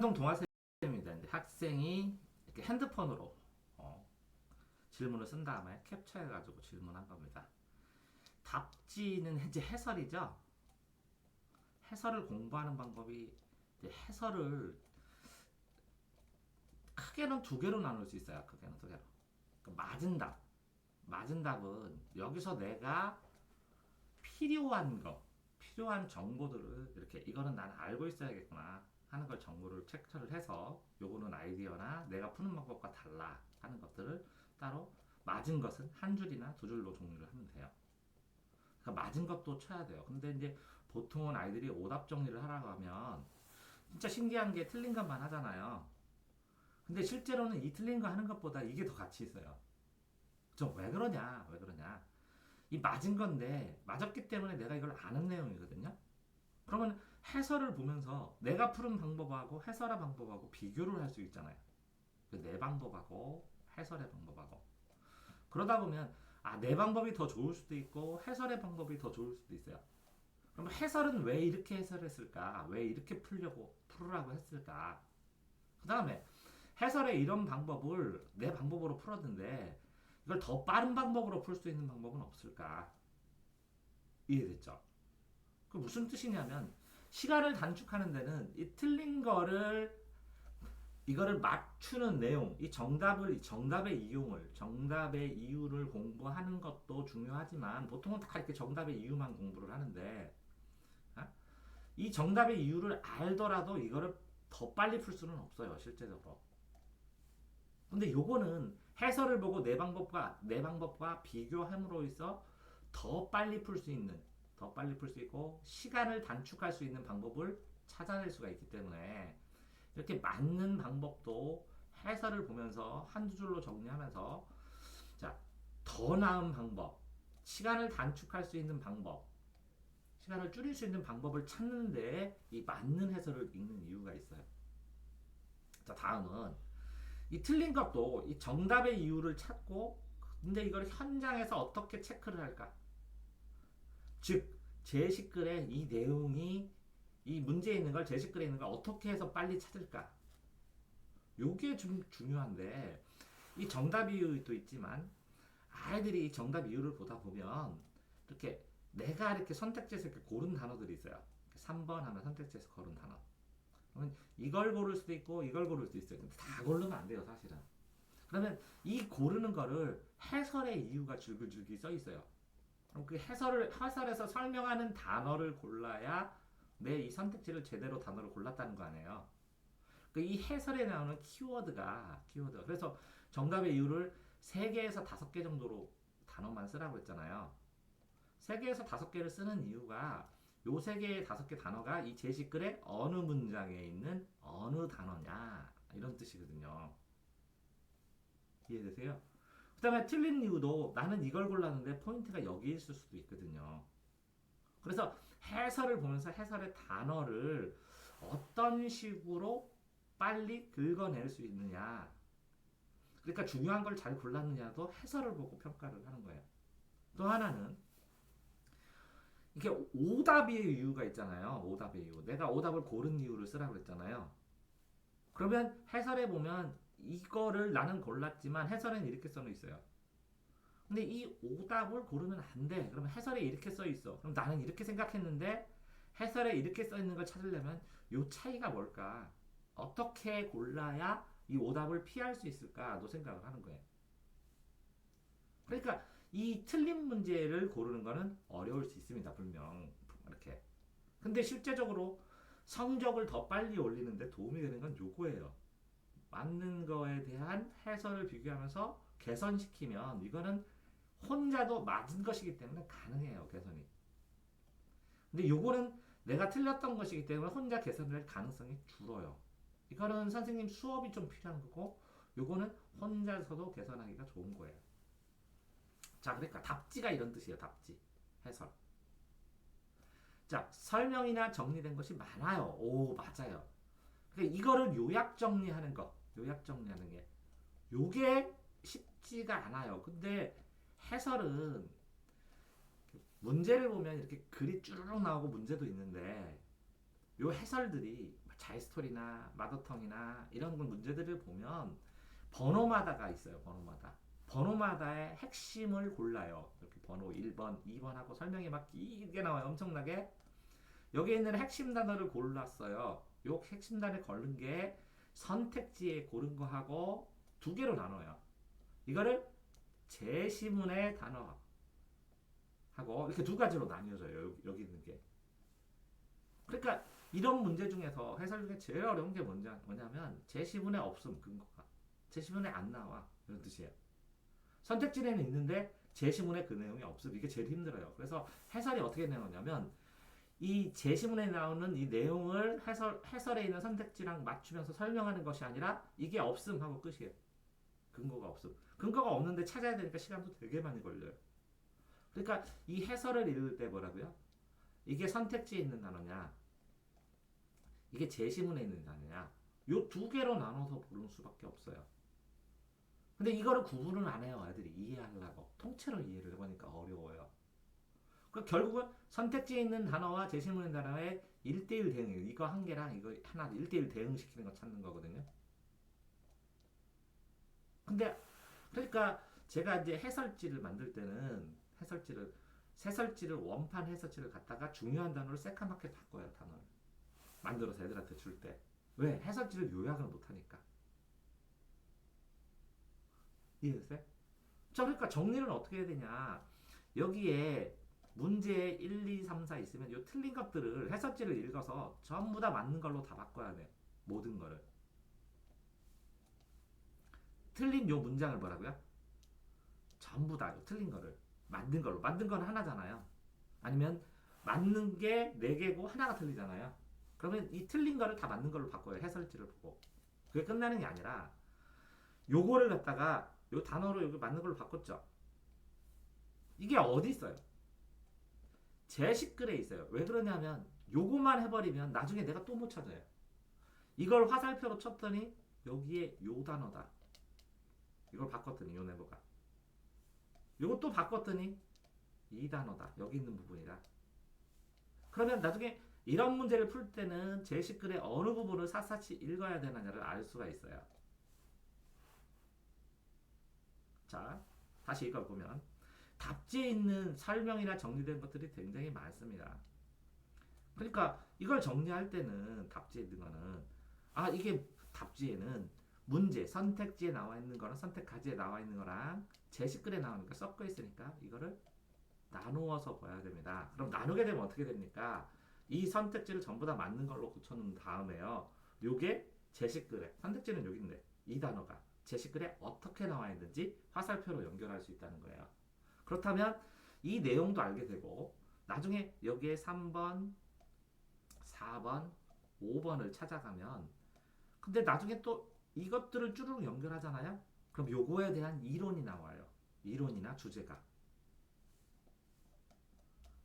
동화쌤입니다. 이제 학생이 이렇게 핸드폰으로 질문을 쓴 다음에 캡처해가지고 질문한 겁니다. 답지는 이제 해설이죠. 해설을 공부하는 방법이 이제 해설을 크게는 두 개로 나눌 수 있어요. 크게는 두 개로. 그러니까 맞은 답. 맞은 답은 여기서 내가 필요한 거, 필요한 정보들을 이렇게 이거는 나는 알고 있어야겠구나 하는 걸 정보를 캡처를 해서 요거는 아이디어나 내가 푸는 방법과 달라 하는 것들을 따로 맞은 것은 한 줄이나 두 줄로 정리를 하면 돼요. 그러니까 맞은 것도 쳐야 돼요. 근데 이제 보통은 아이들이 오답 정리를 하라고 하면 진짜 신기한 게 틀린 것만 하잖아요. 근데 실제로는 이 틀린 거 하는 것보다 이게 더 가치 있어요. 저 왜 그러냐? 왜 그러냐? 이 맞은 건데 맞았기 때문에 내가 이걸 아는 내용이거든요. 그러면 해설을 보면서 내가 푸른 방법하고 해설의 방법하고 비교를 할 수 있잖아요. 내 방법하고 해설의 방법하고. 그러다 보면 내 방법이 더 좋을 수도 있고 해설의 방법이 더 좋을 수도 있어요. 그럼 해설은 왜 이렇게 해설했을까? 왜 이렇게 풀으라고 했을까? 그 다음에 해설의 이런 방법을 내 방법으로 풀었는데 이걸 더 빠른 방법으로 풀 수 있는 방법은 없을까? 이해됐죠? 그 무슨 뜻이냐면 시간을 단축하는 데는 이 틀린 거를 이거를 맞추는 내용, 이 정답의 이용을, 정답의 이유를 공부하는 것도 중요하지만 보통은 다 이렇게 정답의 이유만 공부를 하는데 이 정답의 이유를 알더라도 이거를 더 빨리 풀 수는 없어요, 실제적으로. 근데 요거는 해설을 보고 내 방법과 비교함으로 해서 더 빨리 풀 수 있는, 더 빨리 풀 수 있고 시간을 단축할 수 있는 방법을 찾아낼 수가 있기 때문에 이렇게 맞는 방법도 해설을 보면서 한두 줄로 정리하면서 자, 더 나은 방법, 시간을 단축할 수 있는 방법, 시간을 줄일 수 있는 방법을 찾는데 이 맞는 해설을 읽는 이유가 있어요. 자, 다음은 이 틀린 것도 이 정답의 이유를 찾고 근데 이걸 현장에서 어떻게 체크를 할까? 즉, 제시글에 이 내용이 이 문제에 있는 걸 제시글에 있는 걸 어떻게 해서 빨리 찾을까? 요게 좀 중요한데 이 정답 이유도 있지만 아이들이 정답 이유를 보다 보면 이렇게 내가 이렇게 선택지에서 이렇게 고른 단어들이 있어요. 3번 하면 선택지에서 고른 단어. 그러면 이걸 고를 수도 있고 이걸 고를 수도 있어요. 근데 다 고르면 안 돼요, 사실은. 그러면 이 고르는 거를 해설의 이유가 줄글줄글 써 있어요. 그럼 그 해설에서 설명하는 단어를 골라야 내 이 선택지를 제대로 단어를 골랐다는 거 아니에요. 이 해설에 나오는 키워드. 그래서 정답의 이유를 3개에서 5개 정도로 단어만 쓰라고 했잖아요. 3개에서 5개를 쓰는 이유가 요 3개, 5개 단어가 이 제시글의 어느 문장에 있는 어느 단어냐 이런 뜻이거든요. 이해되세요? 그 다음에 틀린 이유도 나는 이걸 골랐는데 포인트가 여기 있을 수도 있거든요. 그래서 해설을 보면서 해설의 단어를 어떤 식으로 빨리 긁어낼 수 있느냐. 그러니까 중요한 걸 잘 골랐느냐도 해설을 보고 평가를 하는 거예요. 또 하나는 이게 오답의 이유가 있잖아요. 오답의 이유. 내가 오답을 고른 이유를 쓰라고 그랬잖아요. 그러면 해설에 보면 이거를 나는 골랐지만 해설에는 이렇게 써놓 있어요. 근데 이 오답을 고르면 안 돼. 그러면 해설에 이렇게 써 있어. 그럼 나는 이렇게 생각했는데 해설에 이렇게 써 있는 걸 찾으려면 요 차이가 뭘까? 어떻게 골라야 이 오답을 피할 수 있을까도 생각을 하는 거예요. 그러니까 이 틀린 문제를 고르는 거는 어려울 수 있습니다. 분명 이렇게. 근데 실제적으로 성적을 더 빨리 올리는데 도움이 되는 건 요거예요. 맞는 거에 대한 해설을 비교하면서 개선시키면 이거는 혼자도 맞은 것이기 때문에 가능해요. 개선이. 근데 요거는 내가 틀렸던 것이기 때문에 혼자 개선할 가능성이 줄어요. 이거는 선생님 수업이 좀 필요한 거고 요거는 혼자서도 개선하기가 좋은 거예요. 자, 그러니까 답지가 이런 뜻이에요. 답지. 해설. 자, 설명이나 정리된 것이 많아요. 오, 맞아요. 그러니까 이거를 요약 정리하는 거. 요약 정리하는 게. 요게 쉽지가 않아요. 근데 해설은 문제를 보면 이렇게 글이 쭈르륵 나오고 문제도 있는데 요 해설들이 자이스토리나 마더텅이나 이런 문제들을 보면 번호마다가 있어요. 번호마다의 핵심을 골라요. 이렇게 번호 1번, 2번 하고 설명이 막 길게 나와요. 엄청나게. 여기 있는 핵심 단어를 골랐어요. 요 핵심 단어에 걸른 게 선택지에 고른 거하고 두 개로 나눠요. 이거를 제시문의 단어 하고 이렇게 두 가지로 나뉘어져요. 여기 있는 게. 그러니까 이런 문제 중에서 해설 중에 제일 어려운 게 뭐냐면 제시문에 없음 근거가. 제시문에 안 나와. 이런 뜻이에요. 선택지에는 있는데 제시문에 그 내용이 없음. 이게 제일 힘들어요. 그래서 해설이 어떻게 나오냐면 이 제시문에 나오는 이 내용을 해설에 있는 선택지랑 맞추면서 설명하는 것이 아니라 이게 없음 하고 끝이에요. 근거가 없음. 근거가 없는데 찾아야 되니까 시간도 되게 많이 걸려요. 그러니까 이 해설을 읽을 때 뭐라고요? 이게 선택지에 있는 단어냐? 이게 제시문에 있는 단어냐? 요 두 개로 나눠서 보는 수밖에 없어요. 근데 이거를 구분을 안 해요. 애들이 이해하려고. 통째로 이해를 해보니까 어려워요. 그 결국은 선택지에 있는 단어와 제시문에 있는 단어의 1대1 대응. 이거 한 개랑 이거 하나 1대1 대응시키는 거 찾는 거거든요. 근데 그러니까 제가 이제 해설지를 만들 때는 해설지를 원판 해설지를 갖다가 중요한 단어를 새까맣게 바꿔요. 단어를 만들어서 애들한테 줄 때. 왜? 해설지를 요약을 못하니까. 이해됐어요? 자, 그러니까 정리를 어떻게 해야 되냐. 여기에 문제 1, 2, 3, 4 있으면 요 틀린 것들을 해설지를 읽어서 전부 다 맞는 걸로 다 바꿔야 돼. 모든 거를. 틀린 요 문장을 뭐라고요? 전부 다 틀린 거를 만든 걸로. 만든 건 하나잖아요. 아니면 맞는 게 4개고 하나가 틀리잖아요. 그러면 이 틀린 거를 다 맞는 걸로 바꿔요. 해설지를 보고. 그게 끝나는 게 아니라 요거를 갖다가 요 단어로 여기 맞는 걸로 바꿨죠. 이게 어디 있어요? 제시글에 있어요. 왜 그러냐면 요거만 해버리면 나중에 내가 또 못 찾아요. 이걸 화살표로 쳤더니 여기에 요 단어다. 이걸 바꿨더니 요 네버가. 요것도 바꿨더니 이 단어다. 여기 있는 부분이다. 그러면 나중에 이런 문제를 풀 때는 제시글의 어느 부분을 샅샅이 읽어야 되느냐를 알 수가 있어요. 자, 다시 이걸 보면 답지에 있는 설명이나 정리된 것들이 굉장히 많습니다. 그러니까 이걸 정리할 때는 답지에 있는 거는 이게 답지에는 문제, 선택지에 나와 있는 거랑 선택가지에 나와 있는 거랑 제시글에 나오니까 섞여 있으니까 이거를 나누어서 봐야 됩니다. 그럼 나누게 되면 어떻게 됩니까? 이 선택지를 전부 다 맞는 걸로 고쳐놓은 다음에요. 요게 제시글에, 선택지는 여기인데 이 단어가 제시글에 어떻게 나와 있는지 화살표로 연결할 수 있다는 거예요. 그렇다면 이 내용도 알게 되고 나중에 여기에 3번, 4번, 5번을 찾아가면 근데 나중에 또 이것들을 쭈르륵 연결하잖아요. 그럼 요거에 대한 이론이 나와요. 이론이나 주제가.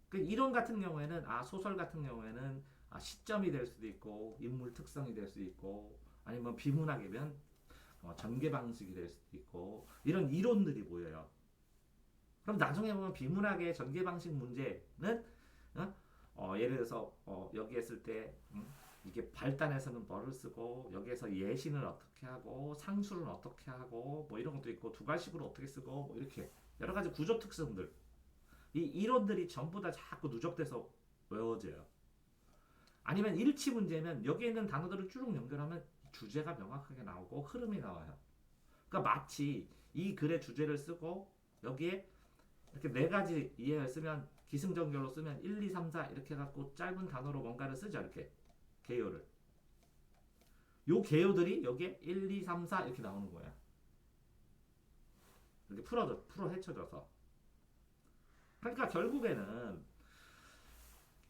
그 이론 같은 경우에는 소설 같은 경우에는 시점이 될 수도 있고 인물 특성이 될 수도 있고 아니면 비문학이면 전개 방식이 될 수도 있고 이런 이론들이 보여요. 그럼 나중에 보면 비문학의 전개 방식 문제는 예를 들어서 여기 했을 때 이게 발단에서는 뭐를 쓰고 여기에서 예시는 어떻게 하고 상수는 어떻게 하고 뭐 이런 것도 있고 두괄식으로 어떻게 쓰고 뭐 이렇게 여러 가지 구조 특성들 이 이론들이 전부 다 자꾸 누적돼서 외워져요. 아니면 일치 문제면 여기에 있는 단어들을 쭉 연결하면 주제가 명확하게 나오고 흐름이 나와요. 그러니까 마치 이 글의 주제를 쓰고 여기에 이렇게 4가지 이해를 쓰면 기승전결로 쓰면 1, 2, 3, 4 이렇게 해갖고 짧은 단어로 뭔가를 쓰죠. 이렇게 개요를. 요 개요들이 여기에 1, 2, 3, 4 이렇게 나오는 거야. 이렇게 풀어 헤쳐져서. 그러니까 결국에는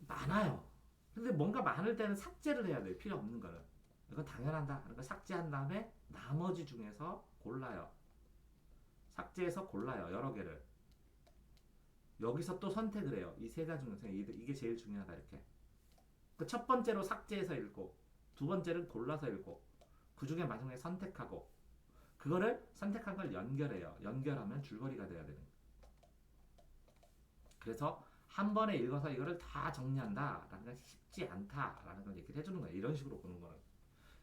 많아요. 근데 뭔가 많을 때는 삭제를 해야 돼요. 필요 없는 거는. 이건 당연하다. 그러니까 삭제한 다음에 나머지 중에서 골라요. 삭제해서 골라요. 여러 개를. 여기서 또 선택을 해요. 이 3가지 중에서 이게 제일 중요하다. 이렇게. 그 첫 번째로 삭제해서 읽고 두 번째는 골라서 읽고 그 중에 마지막에 선택하고 그거를 선택한 걸 연결해요. 연결하면 줄거리가 돼야 되는 거예요. 그래서 한 번에 읽어서 이거를 다 정리한다라는 건 쉽지 않다라는 걸 얘기를 해주는 거예요. 이런 식으로 보는 거는.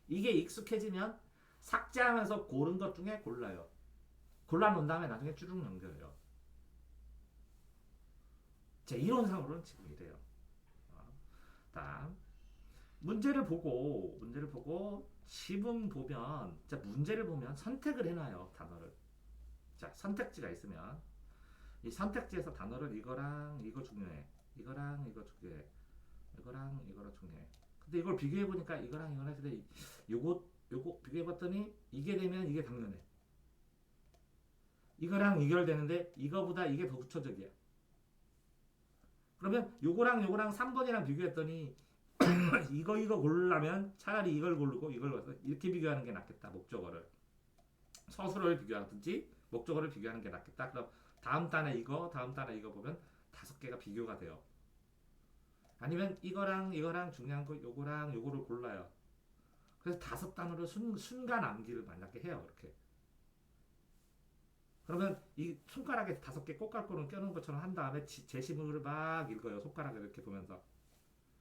이게 익숙해지면 삭제하면서 고른 것 중에 골라요. 골라놓은 다음에 나중에 쭈룩 연결해요. 제 이론상으로는 지금 이래요. 다음 문제를 보고 지문 보면 자 문제를 보면 선택을 해놔요 단어를. 자 선택지가 있으면 이 선택지에서 단어를 이거랑 이거 중요해. 이거랑 이거 중요해. 이거랑 이거랑 중요해. 근데 이걸 비교해 보니까 이거랑 이거랑 했을 때 요거 비교해 봤더니 이게 되면 이게 당연해. 이거랑 이결되는데 이거보다 이게 더 구체적이야. 그러면 요거랑 3번이랑 비교했더니 이거 고르려면 차라리 이걸 고르고 이걸 고르서 이렇게 비교하는 게 낫겠다. 목적어를 서술어를 비교하든지 목적어를 비교하는 게 낫겠다. 그럼 다음 단에 이거 보면 5개가 비교가 돼요. 아니면 이거랑 중요한 거 요거랑 요거를 골라요. 그래서 5단어를 순간 암기를 만약에 해요. 이렇게. 그러면 이 손가락에 5개 꽃갈고름 껴놓은 것처럼 한 다음에 제시문을 막 읽어요. 손가락을 이렇게 보면서.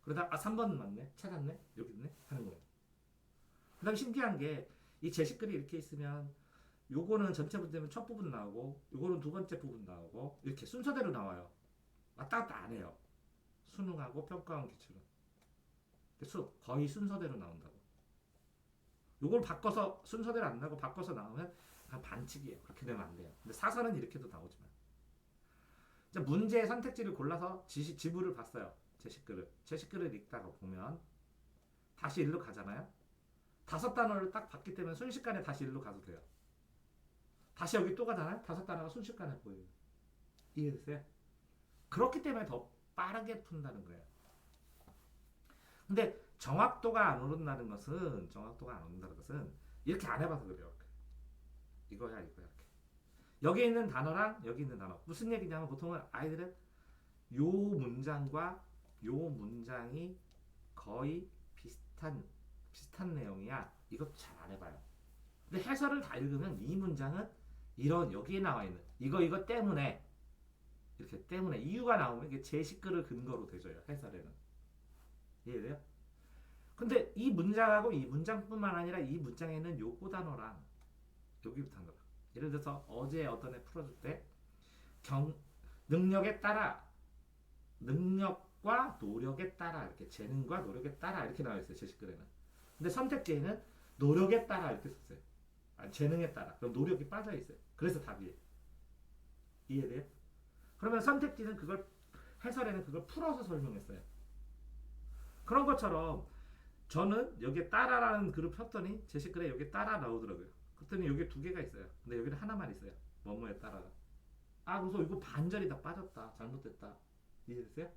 그러다 3번 맞네? 찾았네? 여기 있네? 하는 거예요. 그 다음에 신기한 게 이 제시글이 이렇게 있으면 요거는 전체 문제면 첫 부분 나오고 요거는 두 번째 부분 나오고 이렇게 순서대로 나와요. 왔다 갔다 안 해요. 수능하고 평가원 기출은. 거의 순서대로 나온다고. 요걸 바꿔서 순서대로 안 나고 바꿔서 나오면 반칙이에요. 그렇게 되면 안 돼요. 근데 사설은 이렇게도 나오지만. 문제의 선택지를 골라서 지문을 봤어요. 제시글을 읽다가 보면 다시 일로 가잖아요. 5단어를 딱 봤기 때문에 순식간에 다시 일로 가도 돼요. 다시 여기 또 가잖아요. 5단어가 순식간에 보여요. 이해됐어요? 그렇기 때문에 더 빠르게 푼다는 거예요. 근데 정확도가 안 오른다는 것은 이렇게 안 해봐서 그래요. 이거야 이렇게. 여기 있는 단어랑 여기 있는 단어 무슨 얘기냐면 보통은 아이들은 요 문장과 요 문장이 거의 비슷한 내용이야. 이것도 잘 안 해봐요. 근데 해설을 다 읽으면 이 문장은 이런 여기에 나와 있는 이거 때문에 이렇게 때문에 이유가 나오면 이게 제시글을 근거로 대줘요. 해설에는. 이해돼요? 근데 이 문장하고 이 문장뿐만 아니라 이 문장에는 요거 단어랑 여기부터 단어랑 예를 들어서 어제 어떤 애 풀어줄 때 능력에 따라 능력과 노력에 따라 이렇게 재능과 노력에 따라 이렇게 나와 있어요. 제시글에는. 근데 선택지에는 노력에 따라 이렇게 썼어요. 재능에 따라. 그럼 노력이 빠져 있어요. 그래서 답이에요. 이해돼요? 그러면 선택지는 그걸 해설에는 그걸 풀어서 설명했어요. 그런 것처럼 저는 여기에 따라라는 글을 폈더니 제시글에 여기 따라 나오더라고요. 그랬더니 여기 2개가 있어요. 근데 여기는 하나만 있어요. 뭐뭐에 따라가. 그래서 이거 반절이 다 빠졌다. 잘못됐다. 이해됐어요?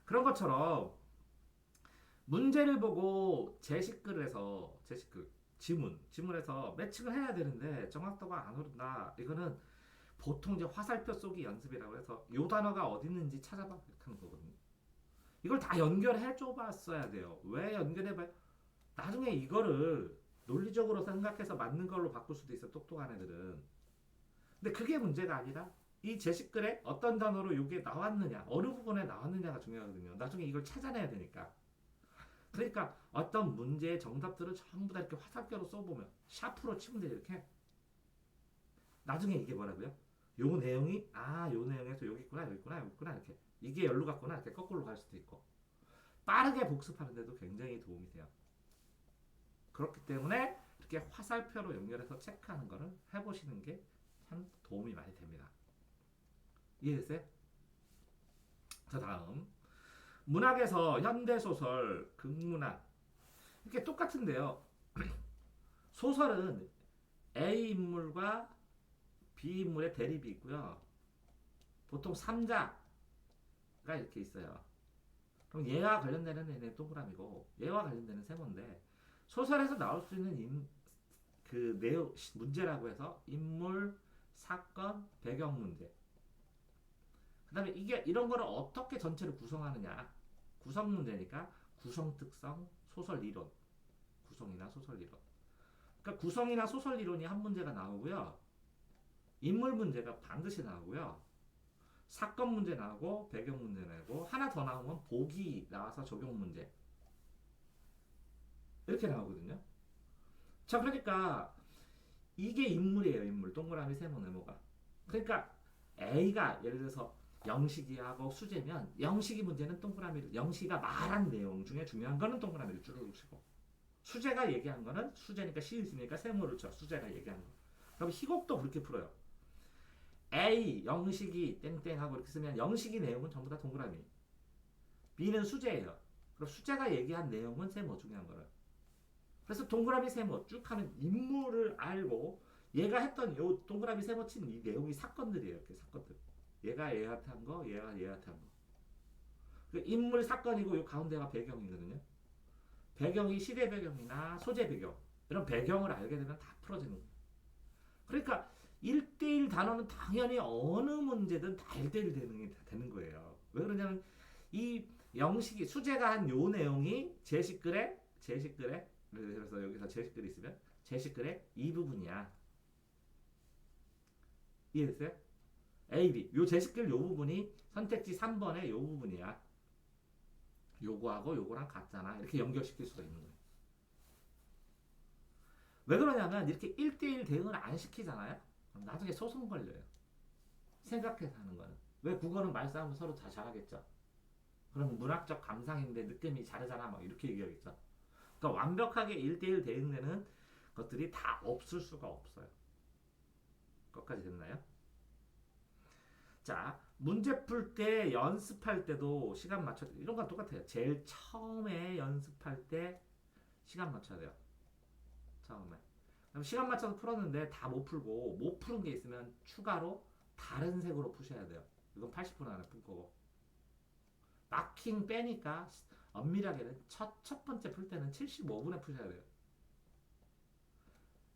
그런 것처럼 문제를 보고 제시글에서 지문에서 매칭을 해야 되는데 정확도가 안 오른다. 이거는 보통 이제 화살표 쏘기 연습이라고 해서 요 단어가 어디 있는지 찾아봐 이렇게 하는 거거든요. 이걸 다 연결해 줘 봤어야 돼요. 왜 연결해봐요? 나중에 이거를 논리적으로 생각해서 맞는 걸로 바꿀 수도 있어. 똑똑한 애들은. 근데 그게 문제가 아니라 이 제시글에 어떤 단어로 이게 나왔느냐, 어느 부분에 나왔느냐가 중요하거든요. 나중에 이걸 찾아내야 되니까. 그러니까 어떤 문제의 정답들을 전부 다 이렇게 화살표로 써보면 샤프로 치면 돼요. 이렇게. 나중에 이게 뭐라고요? 요 내용이 요 내용에서 여기 있구나 이렇게. 이게 열로 갔구나 이렇게 거꾸로 갈 수도 있고. 빠르게 복습하는데도 굉장히 도움이 돼요. 그렇기 때문에 이렇게 화살표로 연결해서 체크하는 거를 해보시는 게 참 도움이 많이 됩니다. 이해됐어요? 자 다음 문학에서 현대소설, 극문학 이렇게 똑같은데요. 소설은 A 인물과 B 인물의 대립이 있고요. 보통 3자가 이렇게 있어요. 그럼 얘와 관련되는 애는 동그라미고 얘와 관련되는 세모인데 소설에서 나올 수 있는 그 내용 문제라고 해서 인물, 사건, 배경 문제. 그 다음에 이런 거를 어떻게 전체를 구성하느냐. 구성 문제니까 구성 특성, 소설 이론. 구성이나 소설 이론. 그러니까 구성이나 소설 이론이 한 문제가 나오고요. 인물 문제가 반드시 나오고요. 사건 문제 나오고 배경 문제 내고 하나 더 나오면 보기 나와서 적용 문제 이렇게 나오거든요. 자, 그러니까 이게 인물이에요. 인물. 동그라미 세모 네모가. 그러니까 A가 예를 들어서 영식이하고 수재면 영식이 문제는 동그라미를, 영식이가 말한 내용 중에 중요한 거는 동그라미를 쭈르륵 치고, 수재가 얘기한 거는 수재니까 시 있으니까 세모를 쳐. 수재가 얘기한 거. 그럼 희곡도 그렇게 풀어요. A 영식이 땡땡하고 이렇게 쓰면 영식이 내용은 전부 다 동그라미. B는 수재예요. 그럼 수재가 얘기한 내용은 세모 중요한 거를. 그래서 동그라미 세모 쭉 하면 인물을 알고 얘가 했던 요 동그라미 세모 친 이 내용이 사건들이에요. 이렇게 사건들. 얘가 얘한테 한 거, 얘가 얘한테 한 거. 그 인물 사건이고 요 가운데가 배경이거든요. 배경이 시대 배경이나 소재 배경 이런 배경을 알게 되면 다 풀어지는 거예요. 그러니까 1대1 단어는 당연히 어느 문제든 다 1대1 되는 거예요. 왜 그러냐면 이 영식이 수재가 한 요 내용이 제시글에 그래서 여기서 제시글이 있으면 제시글의 이 부분이야. 이해됐어요? A, B. 요 제시글 요 부분이 선택지 3번의 요 부분이야. 요거하고 요거랑 같잖아. 이렇게 연결시킬 수가 있는 거예요. 왜 그러냐면 이렇게 1대1 대응을 안 시키잖아요. 그럼 나중에 소송 걸려요. 생각해서 하는 거는. 왜 국어는 말싸움을 서로 다 잘하겠죠. 그럼 문학적 감상인데 느낌이 다르잖아. 막 이렇게 얘기하겠죠. 그러니까 완벽하게 1대1 대응되는 것들이 다 없을 수가 없어요. 거기까지 됐나요? 자, 문제 풀 때 연습할 때도 시간 맞춰, 이런 건 똑같아요. 제일 처음에 연습할 때 시간 맞춰야 돼요. 처음에. 그럼 시간 맞춰서 풀었는데 다 못 풀고 못 푸는 게 있으면 추가로 다른 색으로 푸셔야 돼요. 이건 80분 안에 풀 거고. 마킹 빼니까 엄밀하게는 첫 번째 풀 때는 75분에 푸셔야 돼요.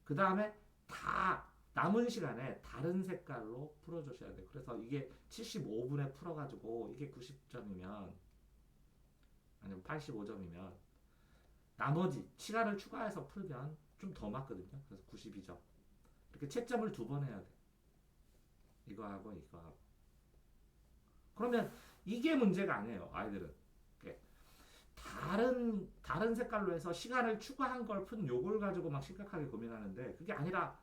그 다음에 다 남은 시간에 다른 색깔로 풀어주셔야 돼요. 그래서 이게 75분에 풀어가지고 이게 90점이면 아니면 85점이면 나머지 시간을 추가해서 풀면 좀 더 맞거든요. 그래서 92점. 이렇게 채점을 2번 해야 돼. 이거하고 이거하고. 그러면 이게 문제가 아니에요. 아이들은. 다른 색깔로 해서 시간을 추가한 걸 푼 요걸 가지고 막 심각하게 고민하는데 그게 아니라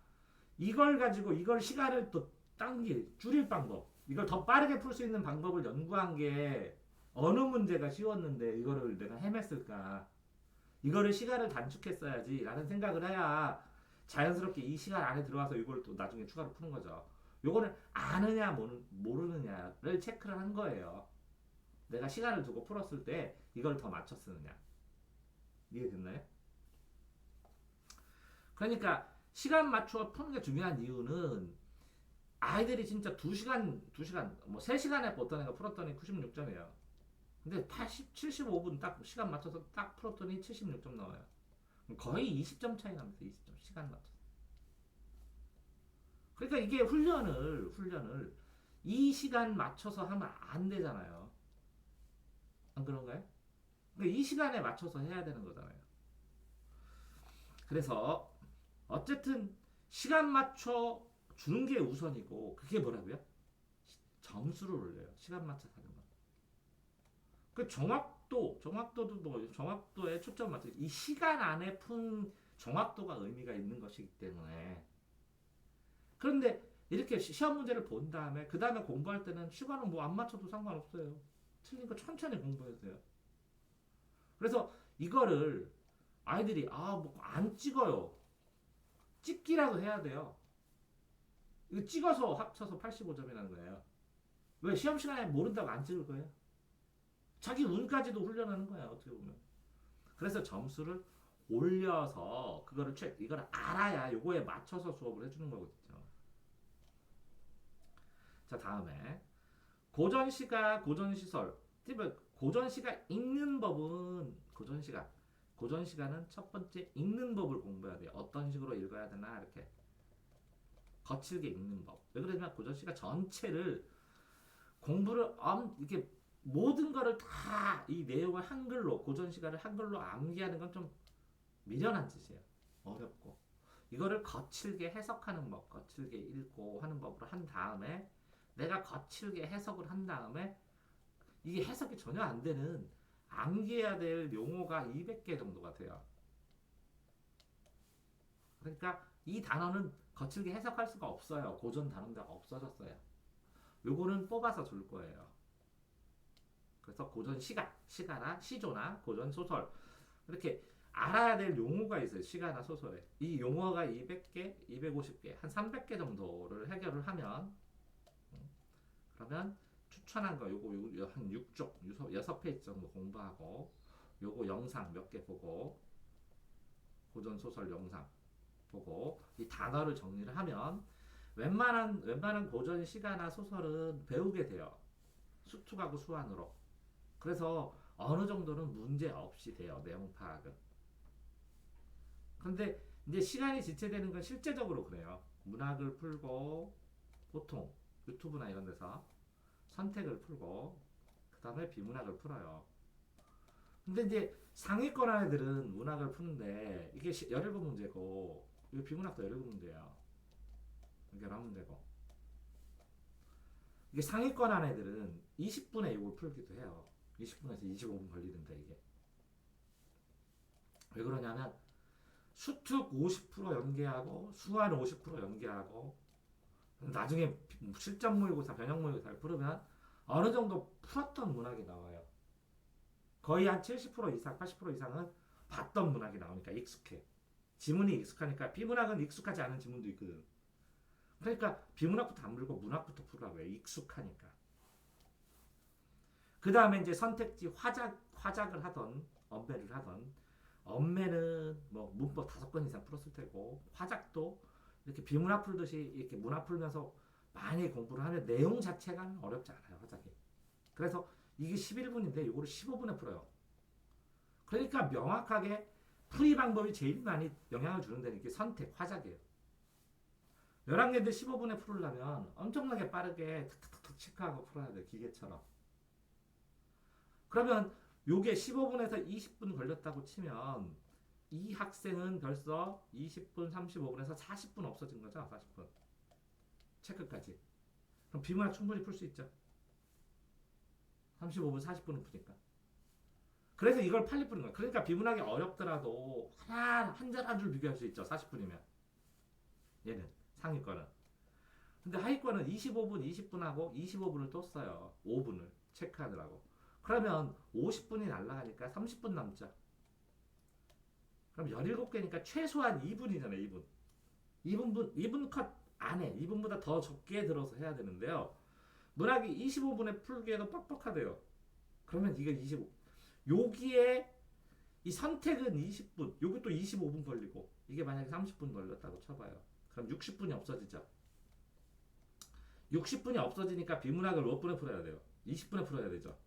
이걸 가지고 이걸 시간을 또 줄일 방법, 이걸 더 빠르게 풀 수 있는 방법을 연구한 게 어느 문제가 쉬웠는데 이거를 내가 헤맸을까? 이거를 시간을 단축했어야지 라는 생각을 해야 자연스럽게 이 시간 안에 들어와서 이걸 또 나중에 추가로 푸는 거죠. 요거는 아느냐 모르느냐를 체크를 한 거예요. 내가 시간을 두고 풀었을 때 이걸 더 맞춰 쓰느냐. 이해됐나요? 그러니까 시간 맞춰 푸는 게 중요한 이유는 아이들이 진짜 2시간, 뭐 3시간에 어떤 애가 풀었더니 96점이에요. 근데 75분 딱 시간 맞춰서 딱 풀었더니 76점 나와요. 거의 20점 차이 납니다. 20점. 시간 맞춰서. 그러니까 이게 훈련을 이 시간 맞춰서 하면 안 되잖아요. 안 그런가요? 그러니까 이 시간에 맞춰서 해야 되는 거잖아요. 그래서 어쨌든 시간 맞춰 주는 게 우선이고 그게 뭐라고요? 점수를 올려요. 시간 맞춰서 하는 거. 그 정확도도 뭐 정확도에 초점 맞춰 이 시간 안에 푼 정확도가 의미가 있는 것이기 때문에. 그런데 이렇게 시험 문제를 본 다음에 그 다음에 공부할 때는 시간은 뭐 안 맞춰도 상관없어요. 틀린 거 천천히 공부해도 돼요. 그래서 이거를 아이들이 뭐 안 찍어요. 찍기라도 해야 돼요. 이거 찍어서 합쳐서 85점이라는 거예요. 왜 시험 시간에 모른다고 안 찍을 거예요? 자기 운까지도 훈련하는 거야 어떻게 보면. 그래서 점수를 올려서 이걸 알아야 요거에 맞춰서 수업을 해주는 거거든요. 자, 다음에 고전시가 고전시설. 고전시가 읽는 법은 고전시가는 첫 번째 읽는 법을 공부해야 돼요. 어떤 식으로 읽어야 되나 이렇게 거칠게 읽는 법. 왜 그러냐면 고전시가 전체를 공부를 이렇게 모든 거를 다 이 내용을 한글로 고전시가를 한글로 암기하는 건 좀 미련한 짓이에요. 어렵고 이거를 거칠게 해석하는 법, 거칠게 읽고 하는 법으로 한 다음에 내가 거칠게 해석을 한 다음에 이게 해석이 전혀 안 되는 암기해야 될 용어가 200개 정도가 돼요. 그러니까 이 단어는 거칠게 해석할 수가 없어요. 고전 단어가 없어졌어요. 요거는 뽑아서 줄 거예요. 그래서 고전 시가나 시조나 고전 소설 이렇게 알아야 될 용어가 있어요. 시가나 소설에. 이 용어가 200개, 250개, 한 300개 정도를 해결을 하면 그러면 추천한 거 요거 한 6쪽, 6페이지 정도 공부하고 요거 영상 몇 개 보고 고전 소설 영상 보고 이 단어를 정리를 하면 웬만한 고전 시가나 소설은 배우게 돼요. 수특하고 수완으로. 그래서 어느 정도는 문제 없이 돼요. 내용 파악은. 근데 이제 시간이 지체되는 건 실제적으로 그래요. 문학을 풀고 보통 유튜브나 이런 데서 선택을 풀고 그 다음에 비문학을 풀어요. 근데 이제 상위권 애들은 문학을 푸는데 이게 17문제고 이거 비문학도 17문제예요. 이게 11문제고 이게 상위권 애들은 20분에 이걸 풀기도 해요. 20분에서 25분 걸리는데 이게 왜 그러냐면 수특 50% 연계하고 수완 50% 연계하고 나중에 실전 모의고사 변형 모의고사를 풀으면 어느 정도 풀었던 문학이 나와요. 거의 한 70% 이상 80% 이상은 봤던 문학이 나오니까 익숙해. 지문이 익숙하니까 비문학은 익숙하지 않은 지문도 있거든. 그러니까 비문학부터 안 풀고 문학부터 풀라고 해요. 익숙하니까. 그 다음에 이제 선택지 화작을 하던 언매를 하던 언매는 뭐 문법 5건 이상 풀었을 테고 화작도 이렇게 비문학 풀듯이 이렇게 문학 풀면서 많이 공부를 하면 내용 자체가 어렵지 않아요. 화작이. 그래서 이게 11분인데 이거를 15분에 풀어요. 그러니까 명확하게 풀이 방법이 제일 많이 영향을 주는 데는 이게 선택, 화작이에요. 11개인데 15분에 풀으려면 엄청나게 빠르게 탁탁탁 체크하고 풀어야 돼. 기계처럼. 그러면 요게 15분에서 20분 걸렸다고 치면 이 학생은 벌써 20분, 35분에서 40분 없어진 거죠. 40분. 체크까지. 그럼 비문학 충분히 풀 수 있죠. 35분, 40분은 푸니까. 그래서 이걸 빨리 푸는 거야. 그러니까 비문학이 어렵더라도 한 줄 한 줄 비교할 수 있죠. 40분이면. 얘는 상위권은. 근데 하위권은 25분, 20분하고 25분을 또 써요. 5분을 체크하더라고. 그러면 50분이 날라가니까 30분 남죠. 그럼 17개니까 최소한 2분이잖아요. 2분. 2분 컷 안에 2분보다 더 적게 들어서 해야 되는데요. 문학이 25분에 풀기에도 뻑뻑하대요. 그러면 이게 25. 여기에 이 선택은 20분, 여기 또 25분 걸리고 이게 만약에 30분 걸렸다고 쳐봐요. 그럼 60분이 없어지죠. 60분이 없어지니까 비문학을 몇 분에 풀어야 돼요? 20분에 풀어야 되죠.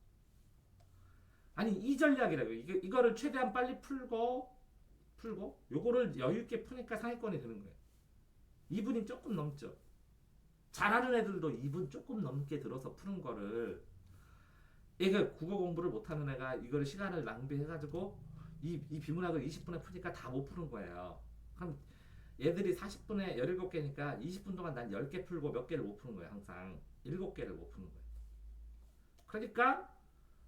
아니 이 전략이라고 이거를 최대한 빨리 풀고 요거를 여유 있게 푸니까 상위권이 되는 거예요. 2분이 조금 넘죠. 잘하는 애들도 2분 조금 넘게 들어서 푸는 거를 이게 국어 공부를 못하는 애가 이거를 시간을 낭비해가지고 이 비문학을 20분에 푸니까 다 못 푸는 거예요. 그럼 얘들이 40분에 17개니까 20분 동안 난 10개 풀고 몇 개를 못 푸는 거예요. 항상 7개를 못 푸는 거예요. 그러니까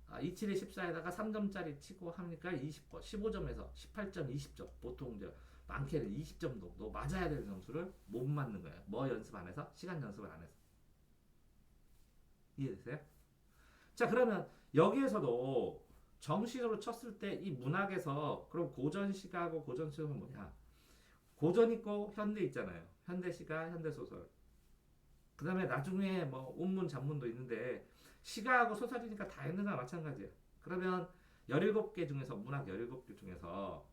27에 14에다가 3점짜리 치고 하니까 20번, 15점에서 18점, 20점. 보통 이제 많게는 20점 정도 맞아야 되는 점수를 못 맞는 거예요. 뭐 연습 안 해서? 시간 연습을 안 해서. 이해되세요? 자, 그러면 여기에서도 정식으로 쳤을 때 이 문학에서 그럼 고전시가하고 고전시가는 뭐냐? 고전 있고 현대 있잖아요. 현대시가, 현대소설. 그 다음에 나중에 뭐 운문, 잡문도 있는데 시가하고 소설이니까 다 있는 거나 마찬가지예요. 그러면 17개 중에서 문학 17개 중에서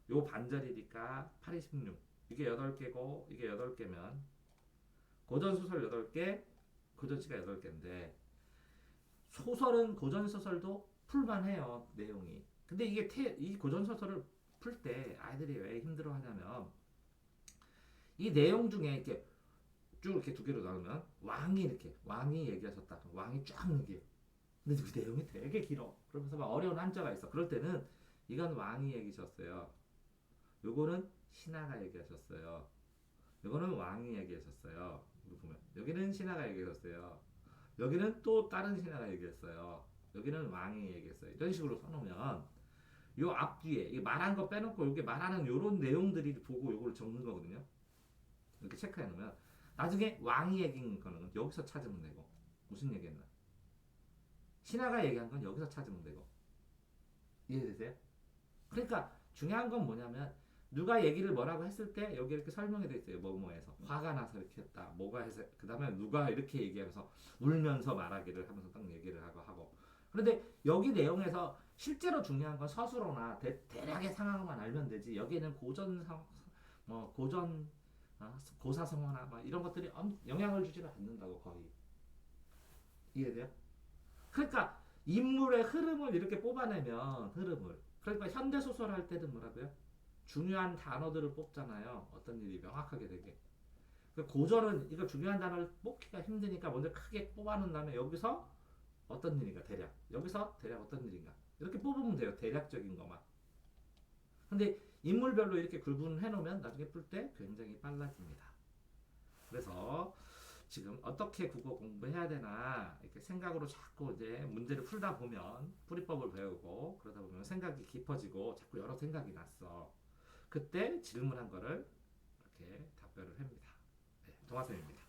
요 반절이니까 8, 26 이게 8개고 이게 8개면 고전소설 8개 고전시가 8개인데 소설은 고전소설도 풀만해요. 내용이. 근데 이게 이 고전소설을 풀 때 아이들이 왜 힘들어 하냐면 이 내용 중에 이렇게 쭉 이렇게 두 개로 나누면 왕이 얘기하셨다. 왕이 쫙 얘기해. 근데 그 내용이 되게 길어. 그러면서 막 어려운 한자가 있어. 그럴 때는 이건 왕이 얘기하셨어요. 요거는 신하가 얘기하셨어요. 요거는 왕이 얘기하셨어요. 이거 보면 여기는 신하가 얘기했어요. 여기는 또 다른 신하가 얘기했어요. 여기는 왕이 얘기했어요. 이런 식으로 써놓으면 요 앞뒤에 이 말한 거 빼놓고 여기 말하는 요런 내용들이 보고 요걸 적는 거거든요. 이렇게 체크해 놓으면 나중에 왕이 얘기한 거는 여기서 찾으면 되고 무슨 얘기했나? 신하가 얘기한 건 여기서 찾으면 되고 이해되세요? 그러니까 중요한 건 뭐냐면 누가 얘기를 뭐라고 했을 때 여기 이렇게 설명이 돼 있어요. 뭐뭐해서 화가 나서 이렇게 했다. 뭐가 해서 그 다음에 누가 이렇게 얘기하면서 울면서 말하기를 하면서 딱 얘기를 하고 그런데 여기 내용에서 실제로 중요한 건 서술어나 대략의 상황만 알면 되지. 여기에는 고전 상, 뭐 고전 고사성어나 막 이런 것들이 영향을 주지를 않는다고 거의 이해돼요? 그러니까 인물의 흐름을 이렇게 뽑아내면 흐름을 그러니까 현대 소설 할 때는 뭐라고요? 중요한 단어들을 뽑잖아요. 어떤 일이 명확하게 되게. 고전은 이거 중요한 단어를 뽑기가 힘드니까 먼저 크게 뽑아놓은 다음에 여기서 어떤 일인가 대략 여기서 대략 어떤 일인가 이렇게 뽑으면 돼요. 대략적인 것만. 근데 인물별로 이렇게 구분해 놓으면 나중에 풀 때 굉장히 빨라집니다. 그래서 지금 어떻게 국어 공부해야 되나 이렇게 생각으로 자꾸 이제 문제를 풀다 보면 풀이법을 배우고 그러다 보면 생각이 깊어지고 자꾸 여러 생각이 났어. 그때 질문한 거를 이렇게 답변을 합니다. 네, 동화쌤입니다.